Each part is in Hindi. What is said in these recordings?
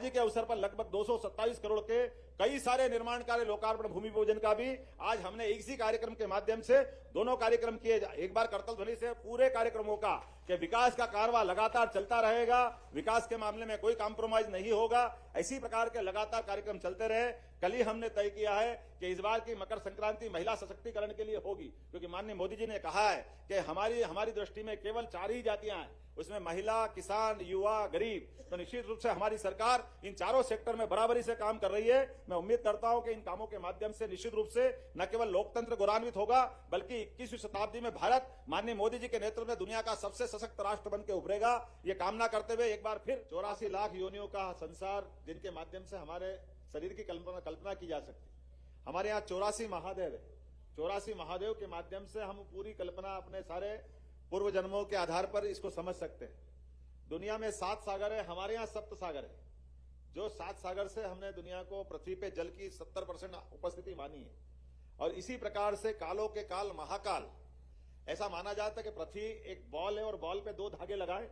महाशिवरात्रि के अवसर पर लगभग 227 करोड़ के कई सारे निर्माण कार्य, लोकार्पण, भूमि पूजन का भी आज हमने इसी कार्यक्रम के माध्यम से दोनों कार्यक्रम किए। एक बार करतल ध्वनि से पूरे कार्यक्रमों का कि विकास का कारवां लगातार चलता रहेगा, विकास के मामले में कोई कॉम्प्रोमाइज नहीं होगा, इसी प्रकार के लगातार कार्यक्रम चलते रहे। कल ही हमने तय किया है कि इस बार की मकर संक्रांति महिला सशक्तिकरण के लिए होगी, क्योंकि माननीय मोदी जी ने कहा है कि हमारी दृष्टि में केवल 4 ही जातियां हैं, उसमें महिला, किसान, युवा, गरीब। तो निश्चित रूप से हमारी सरकार इन चारों सेक्टर में बराबरी से काम कर रही है। मैं उम्मीद करता हूं कि इन कामों के माध्यम से निश्चित रूप से न केवल लोकतंत्र गौरवान्वित होगा, बल्कि 21वीं शताब्दी में भारत माननीय मोदी जी के नेतृत्व में दुनिया का सबसे सशक्त राष्ट्र बन के उभरेगा। ये कामना करते हुए एक बार फिर 84 लाख योनियों का संसार, जिनके माध्यम से हमारे शरीर की कल्पना की जा सकती है। हमारे यहाँ 84 महादेव है। 84 महादेव के माध्यम से हम पूरी कल्पना अपने सारे पूर्व जन्मों के आधार पर इसको समझ सकते हैं। दुनिया में 7 सागर है, हमारे यहाँ 7 सागर है। जो 7 सागर से हमने दुनिया को पृथ्वी पे जल की 70% उपस्थिति मानी है। और इसी प्रकार से कालों के काल महाकाल, ऐसा माना जाता है कि पृथ्वी एक बॉल है और बॉल पे 2 धागे लगाए,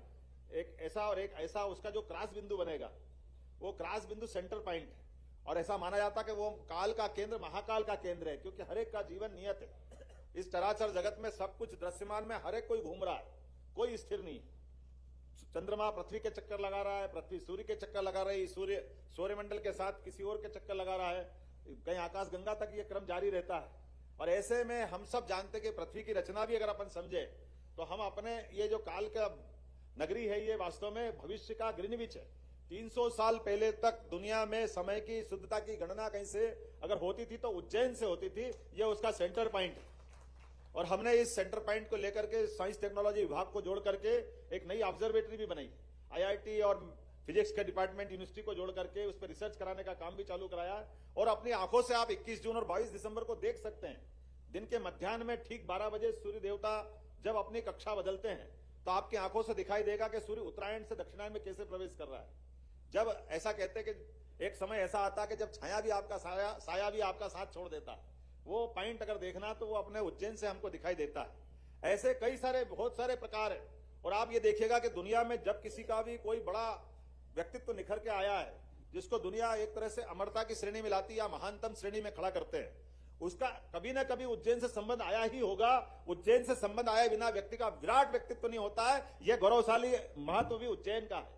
एक ऐसा और एक ऐसा, उसका जो क्रॉस बिंदु बनेगा वो क्रॉस बिंदु सेंटर पॉइंट है। और ऐसा माना जाता है कि वो काल का केंद्र महाकाल का केंद्र है, क्योंकि हर एक का जीवन नियत है। इस चराचर जगत में सब कुछ दृश्यमान में हर एक कोई घूम रहा है, कोई स्थिर नहीं है। चंद्रमा पृथ्वी के चक्कर लगा रहा है, पृथ्वी सूर्य के चक्कर लगा रही है, सूर्य सौरमंडल के साथ किसी और के चक्कर लगा रहा है, कहीं आकाश गंगा तक ये क्रम जारी रहता है। और ऐसे में हम सब जानते कि पृथ्वी की रचना भी अगर अपन समझे तो हम अपने ये जो काल का नगरी है, ये वास्तव में भविष्य का ग्रीनविच है। 300 साल पहले तक दुनिया में समय की शुद्धता की गणना कहीं से अगर होती थी तो उज्जैन से होती थी। ये उसका सेंटर पॉइंट है। और हमने इस सेंटर पॉइंट को लेकर के साइंस टेक्नोलॉजी विभाग को जोड़ करके एक नई ऑब्जर्वेटरी भी बनाई। IIT और फिजिक्स के डिपार्टमेंट, यूनिवर्सिटी को जोड़ करके उस पर रिसर्च कराने का काम भी चालू कराया। और अपनी आंखों से आप 21 जून और 22 दिसंबर को देख सकते हैं। दिन के मध्याह्न में ठीक 12 बजे सूर्य देवता जब अपनी कक्षा बदलते हैं तो आपकी आंखों से दिखाई देगा कि सूर्य उत्तरायण से दक्षिणायन में कैसे प्रवेश कर रहा है। जब ऐसा कहते हैं कि एक समय ऐसा आता है कि जब छाया भी आपका साया भी आपका साथ छोड़ देता है। वो पॉइंट अगर देखना तो वो अपने उज्जैन से हमको दिखाई देता है। ऐसे कई सारे बहुत सारे प्रकार है। और आप ये देखिएगा कि दुनिया में जब किसी का भी कोई बड़ा व्यक्तित्व निखर के आया है, जिसको दुनिया एक तरह से अमरता की श्रेणी में लाती या महानतम श्रेणी में खड़ा करते हैं, उसका कभी ना कभी उज्जैन से संबंध आया ही होगा। उज्जैन से संबंध आए बिना व्यक्ति का विराट व्यक्तित्व नहीं होता है। यह गौरवशाली महत्व भी उज्जैन का है।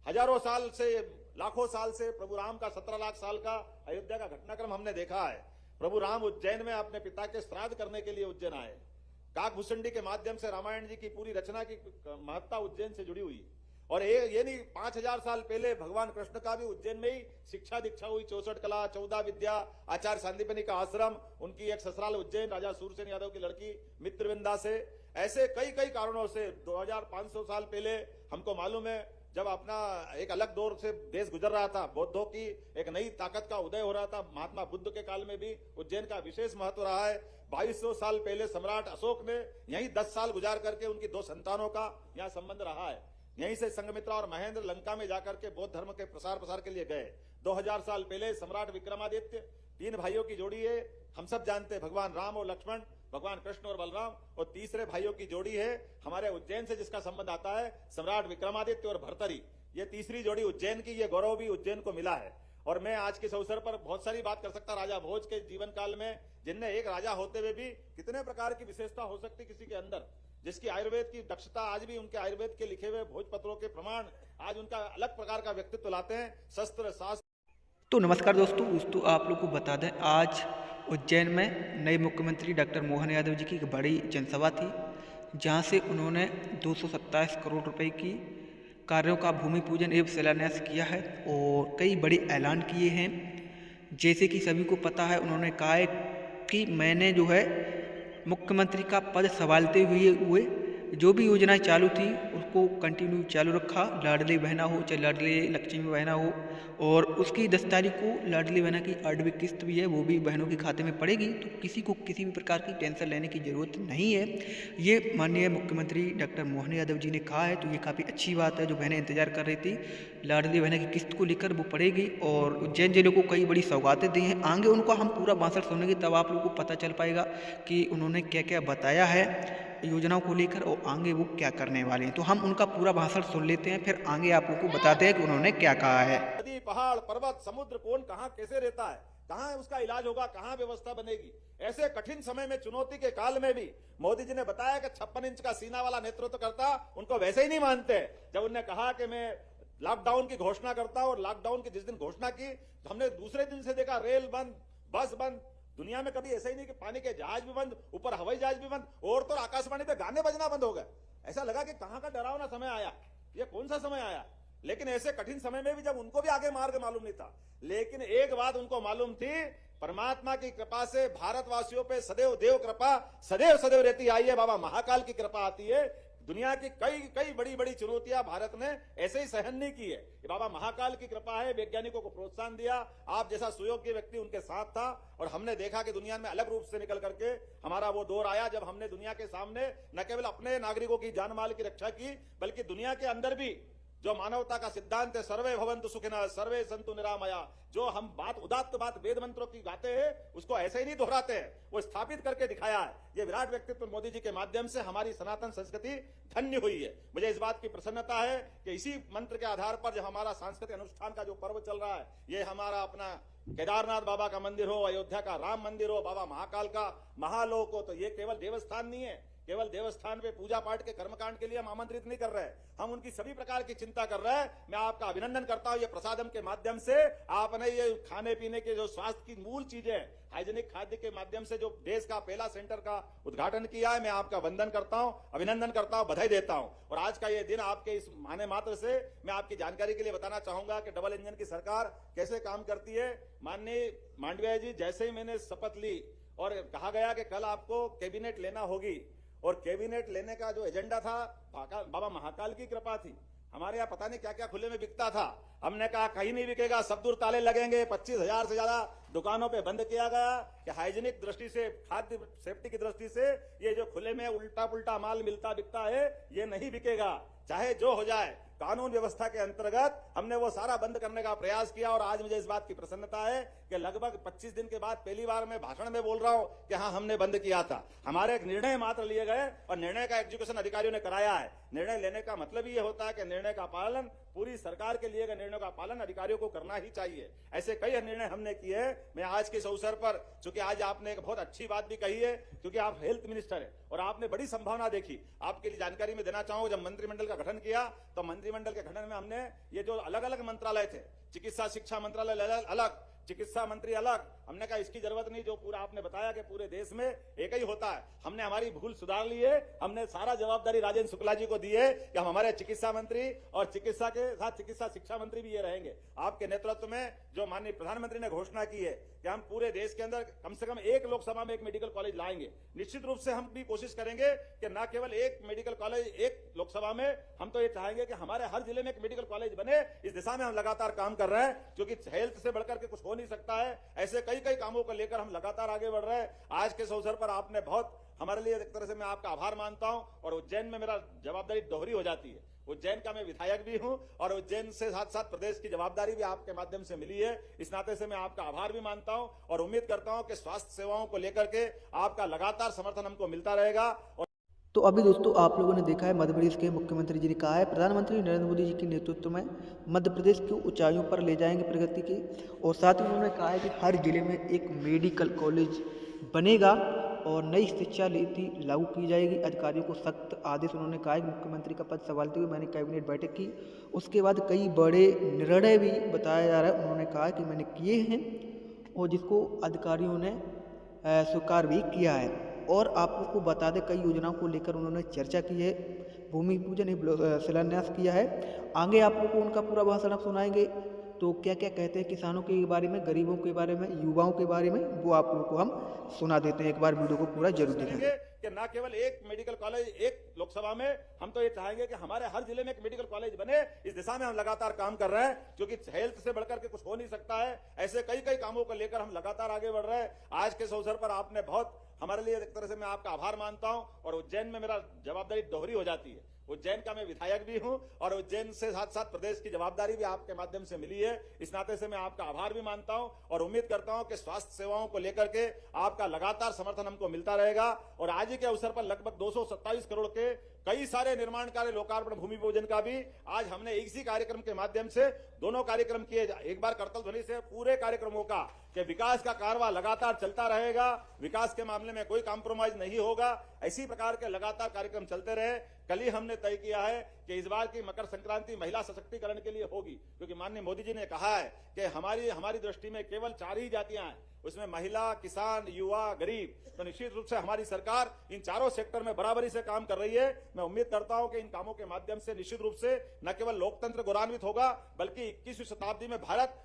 हजारों साल से, लाखों साल से प्रभु राम का 17 लाख साल का अयोध्या का घटनाक्रम हमने देखा है। प्रभु राम उज्जैन में अपने पिता के श्राद्ध करने के लिए उज्जैन आए। काकभूषणी के माध्यम से रामायण जी की पूरी रचना की महत्ता उज्जैन से जुड़ी हुई। और ये नहीं, 5000 साल पहले भगवान कृष्ण का भी उज्जैन में ही शिक्षा दीक्षा हुई। 64 कला, 14 विद्या, आचार्य सांदीपनि का आश्रम, उनकी एक ससुराल उज्जैन राजा सूरसेन यादव की लड़की मित्रविंदा से। ऐसे कई कारणों से 2500 साल पहले हमको मालूम है, जब अपना एक अलग दौर से देश गुजर रहा था, बौद्धों की एक नई ताकत का उदय हो रहा था, महात्मा बुद्ध के काल में भी उज्जैन का विशेष महत्व रहा है। 2200 साल पहले सम्राट अशोक ने यहीं 10 साल गुजार करके उनकी 2 संतानों का यहाँ संबंध रहा है। यहीं से संघमित्रा और महेंद्र लंका में जाकर के बौद्ध धर्म के प्रसार के लिए गए। 2000 साल पहले सम्राट विक्रमादित्य, 3 भाइयों की जोड़ी है, हम सब जानते हैं, भगवान राम और लक्ष्मण, भगवान कृष्ण और बलराम। और तीसरे भाइयों की जोड़ी है हमारे उज्जैन से, जिसका संबंध आता है सम्राट विक्रमादित्य और भर्तरी। ये तीसरी जोड़ी उज्जैन की, ये गौरव भी उज्जैन को मिला है। और मैं आज के इस अवसर पर बहुत सारी बात कर सकता राजा भोज के जीवन काल में, जिनने एक राजा होते हुए भी कितने प्रकार की विशेषता हो सकती किसी के अंदर, जिसकी आयुर्वेद की दक्षता आज भी, उनके आयुर्वेद के लिखे हुए भोजपत्रों के प्रमाण आज उनका अलग प्रकार का व्यक्तित्व लाते हैं। शस्त्र शास्त्र। तो नमस्कार दोस्तों आप लोग को बता दें, आज उज्जैन में नए मुख्यमंत्री डॉक्टर मोहन यादव जी की एक बड़ी जनसभा थी, जहां से उन्होंने 227 करोड़ रुपए की कार्यों का भूमि पूजन एवं शिलान्यास किया है और कई बड़े ऐलान किए हैं। जैसे कि सभी को पता है, उन्होंने कहा है कि मैंने जो है मुख्यमंत्री का पद संभालते हुए जो भी योजनाएं चालू थी उसको कंटिन्यू चालू रखा। लाडली बहना हो चाहे लाडली लक्ष्मी बहना हो, और उसकी 10 तारीख को लाडली बहना की 8वीं किस्त भी है, वो भी बहनों के खाते में पड़ेगी। तो किसी को किसी भी प्रकार की टेंशन लेने की ज़रूरत नहीं है। ये माननीय मुख्यमंत्री डॉक्टर मोहन यादव जी ने कहा है, तो ये काफ़ी अच्छी बात है। जो बहनें इंतजार कर रही थी लाडली बहना की किस्त को लेकर, वो पड़ेगी। और उज्जैन जिले को कई बड़ी सौगातें दी हैं। आगे उनको हम पूरा बासठ सुनेंगे, तब आप लोगों को पता चल पाएगा कि उन्होंने क्या क्या बताया है। योजनाओं को लेकर और आगे वो क्या करने वाले हैं। तो हम उनका पूरा भाषण सुन लेते हैं, फिर आगे आप लोगों को बताते हैं कि उन्होंने क्या कहा है। नदी, पहाड़, पर्वत, समुद्र कौन कहां कैसे रहता है, कहां उसका इलाज होगा, कहां व्यवस्था बनेगी। ऐसे कठिन समय में, चुनौती के काल में भी मोदी जी ने बताया कि 56 इंच का सीना वाला नेतृत्व करता, उनको वैसे ही नहीं मानते। जब उन्होंने कहा कि मैं लॉकडाउन की घोषणा करता, और लॉकडाउन की जिस दिन घोषणा की तो हमने दूसरे दिन से देखा रेल बंद, बस बंद। दुनिया में कभी ऐसा ही नहीं कि पानी के जहाज भी बंद, ऊपर हवाई जहाज भी बंद, और तो आकाशवाणी पे गाने बजना बंद हो गए। ऐसा लगा कि कहां का डरावना समय आया, ये कौन सा समय आया। लेकिन ऐसे कठिन समय में भी जब उनको भी आगे मार्ग मालूम नहीं था, लेकिन एक बात उनको मालूम थी, परमात्मा की कृपा से भारतवासियों पे सदैव देव कृपा सदैव सदैव रहती आई है। बाबा महाकाल की कृपा आती है। दुनिया की कई कई बड़ी बड़ी चुनौतियां भारत ने ऐसे ही सहन नहीं की है। ये बाबा महाकाल की कृपा है। वैज्ञानिकों को प्रोत्साहन दिया, आप जैसा सुयोग्य व्यक्ति उनके साथ था, और हमने देखा कि दुनिया में अलग रूप से निकल करके हमारा वो दौर आया जब हमने दुनिया के सामने न केवल अपने नागरिकों की जान माल की रक्षा की, बल्कि दुनिया के अंदर भी जो मानवता का सिद्धांत है, सर्वे भवन्तु सुखिनः सर्वे सन्तु निरामया, जो हम बात उदात्त बात वेद मंत्रों की गाते हैं, उसको ऐसे ही नहीं दोहराते हैं, वो स्थापित करके दिखाया है। ये विराट व्यक्तित्व मोदी जी के माध्यम से हमारी सनातन संस्कृति धन्य हुई है। मुझे इस बात की प्रसन्नता है कि इसी मंत्र के आधार पर जो हमारा सांस्कृतिक अनुष्ठान का जो पर्व चल रहा है, ये हमारा अपना केदारनाथ बाबा का मंदिर हो, अयोध्या का राम मंदिर हो, बाबा महाकाल का महालोक हो, तो ये केवल देवस्थान नहीं है। केवल देवस्थान पे पूजा पाठ के कर्मकांड के लिए हम आमंत्रित नहीं कर रहे हैं, हम उनकी सभी प्रकार की चिंता कर रहे हैं। मैं आपका अभिनंदन करता हूं। ये प्रसादम के माध्यम से आपने ये खाने पीने के जो स्वास्थ्य की मूल चीजें, हाइजेनिक खाद्य के माध्यम से जो देश का पहला सेंटर का उद्घाटन किया है, मैं आपका वंदन करता हूं, अभिनंदन करता हूं, बधाई देता हूं। और आज का ये दिन आपके इस माने मात्र से मैं आपकी जानकारी के लिए बताना चाहूंगा कि डबल इंजन की सरकार कैसे काम करती है। माननीय मांडविया जी, जैसे ही मैंने शपथ ली और कहा गया कि कल आपको कैबिनेट लेना होगी, और कैबिनेट लेने का जो एजेंडा था, बाबा महाकाल की कृपा थी। हमारे यहाँ पता नहीं क्या क्या खुले में बिकता था, हमने कहा कहीं नहीं बिकेगा, सब दूर ताले लगेंगे। 25,000 से ज्यादा दुकानों पे बंद किया गया कि हाइजीनिक दृष्टि से, खाद्य सेफ्टी की दृष्टि से ये जो खुले में उल्टा पुल्टा माल मिलता बिकता है, ये नहीं बिकेगा, चाहे जो हो जाए। कानून व्यवस्था के अंतर्गत हमने वो सारा बंद करने का प्रयास किया, और आज मुझे इस बात की प्रसन्नता है कि लगभग 25 दिन के बाद पहली बार मैं भाषण में बोल रहा हूं कि हाँ, हमने बंद किया था। हमारे एक निर्णय मात्र लिए गए, और निर्णय का एग्जीक्यूशन अधिकारियों ने कराया है। निर्णय लेने का मतलब ये होता है कि निर्णय का पालन, पूरी सरकार के लिए निर्णयों का पालन अधिकारियों को करना ही चाहिए। ऐसे कई निर्णय हमने किए। मैं आज के इस अवसर पर, चूंकि आज आपने एक बहुत अच्छी बात भी कही है, क्योंकि आप हेल्थ मिनिस्टर है और आपने बड़ी संभावना देखी। आपके लिए जानकारी में देना चाहूंगा, जब मंत्रिमंडल का गठन किया तो मंत्रिमंडल के गठन में हमने ये जो अलग अलग मंत्रालय थे, चिकित्सा शिक्षा मंत्रालय अलग, चिकित्सा मंत्री अलग, हमने कहा इसकी जरूरत नहीं, जो पूरा आपने बताया कि पूरे देश में एक ही होता है। हमने हमारी भूल सुधार ली है, हमने सारा जवाबदारी राजेंद्र शुक्ला जी को दी है कि हम हमारे चिकित्सा मंत्री और चिकित्सा के साथ चिकित्सा शिक्षा मंत्री भी ये रहेंगे। आपके नेतृत्व में जो माननीय प्रधानमंत्री ने घोषणा की है कि हम पूरे देश के अंदर कम से कम एक लोकसभा में एक मेडिकल कॉलेज लाएंगे। निश्चित रूप से हम भी कोशिश करेंगे कि न केवल एक मेडिकल कॉलेज एक लोकसभा में, हम तो ये चाहेंगे कि हमारे हर जिले में एक मेडिकल कॉलेज बने। इस दिशा में हम लगातार काम कर रहे हैं, क्योंकि हेल्थ से बढ़कर के कुछ हो नहीं सकता है। ऐसे कई कई कामों को लेकर हम लगातार आगे बढ़ रहे हैं। आज के इस अवसर पर आपने बहुत हमारे लिए, एक तरह से मैं आपका आभार मानता हूं, और उज्जैन में मेरा जवाबदारी दोहरी हो जाती है। उज्जैन का मैं विधायक भी हूं, और उज्जैन से साथ साथ प्रदेश की जवाबदारी भी आपके माध्यम से मिली है। इस नाते से मैं आपका आभार भी मानता हूं, और उम्मीद करता हूं कि स्वास्थ्य सेवाओं को लेकर के आपका लगातार समर्थन हमको मिलता रहेगा। तो अभी दोस्तों आप लोगों ने देखा है, मध्य प्रदेश के मुख्यमंत्री जी ने कहा है प्रधानमंत्री नरेंद्र मोदी जी के नेतृत्व में मध्य प्रदेश को ऊंचाइयों पर ले जाएंगे प्रगति की। और साथ ही उन्होंने कहा है कि हर जिले में एक मेडिकल कॉलेज बनेगा और नई शिक्षा नीति लागू की जाएगी। अधिकारियों को सख्त आदेश उन्होंने कहा है कि मुख्यमंत्री का पद संभालते हुए मैंने कैबिनेट बैठक की, उसके बाद कई बड़े निर्णय भी बताया जा रहा है। उन्होंने कहा कि मैंने किए हैं, और जिसको अधिकारियों ने स्वीकार भी किया है। और आपको को बता दें, कई योजनाओं को लेकर उन्होंने चर्चा की है, भूमि पूजन शिलान्यास किया है। आगे आप लोगों को उनका पूरा भाषण आप सुनाएंगे। तो क्या क्या कहते हैं किसानों के बारे में, गरीबों के बारे में, युवाओं के बारे में, वो आप लोगों को हम सुना देते हैं। एक बार वीडियो को पूरा जरूर देखेंगे कि न केवल एक मेडिकल कॉलेज एक लोकसभा में, हम तो ये चाहेंगे कि हमारे हर जिले में एक मेडिकल कॉलेज बने। इस दिशा में हम लगातार काम कर रहे हैं, क्योंकि हेल्थ से बढ़कर के कुछ हो नहीं सकता है। ऐसे कई कई कामों को लेकर हम लगातार आगे बढ़ रहे हैं। आज के इस अवसर पर आपने बहुत हमारे लिए, एक तरह से मैं आपका आभार मानता हूं, और उज्जैन में मेरा जवाबदारी दोहरी हो जाती है। उज्जैन का मैं विधायक भी हूं और उज्जैन से साथ साथ प्रदेश की जवाबदारी भी आपके माध्यम से मिली है। इस नाते से मैं आपका आभार भी मानता हूं और उम्मीद करता हूं कि स्वास्थ्य सेवाओं को लेकर के आपका लगातार समर्थन हमको मिलता रहेगा। और आज ही के अवसर पर लगभग 227 करोड़ के कई सारे निर्माण कार्य, लोकार्पण, भूमि पूजन का भी आज हमने इसी कार्यक्रम के माध्यम से दोनों कार्यक्रम किए। एक बार करतल ध्वनि से पूरे कार्यक्रमों का कि विकास का कारवा लगातार चलता रहेगा, विकास के मामले में कोई कॉम्प्रोमाइज नहीं होगा, इसी प्रकार के लगातार कार्यक्रम चलते रहे। कल ही हमने तय किया है कि इस बार की मकर संक्रांति महिला सशक्तिकरण के लिए होगी, क्योंकि माननीय मोदी जी ने कहा है कि हमारी दृष्टि में केवल 4 ही जातियां हैं, उसमें महिला, किसान, युवा, गरीब। तो निश्चित रूप से हमारी सरकार इन चारों सेक्टर में बराबरी से काम कर रही है। मैं उम्मीद करता हूं कि इन कामों के माध्यम से निश्चित रूप से न केवल लोकतंत्र गौरवान्वित होगा, बल्कि 21वीं शताब्दी में भारत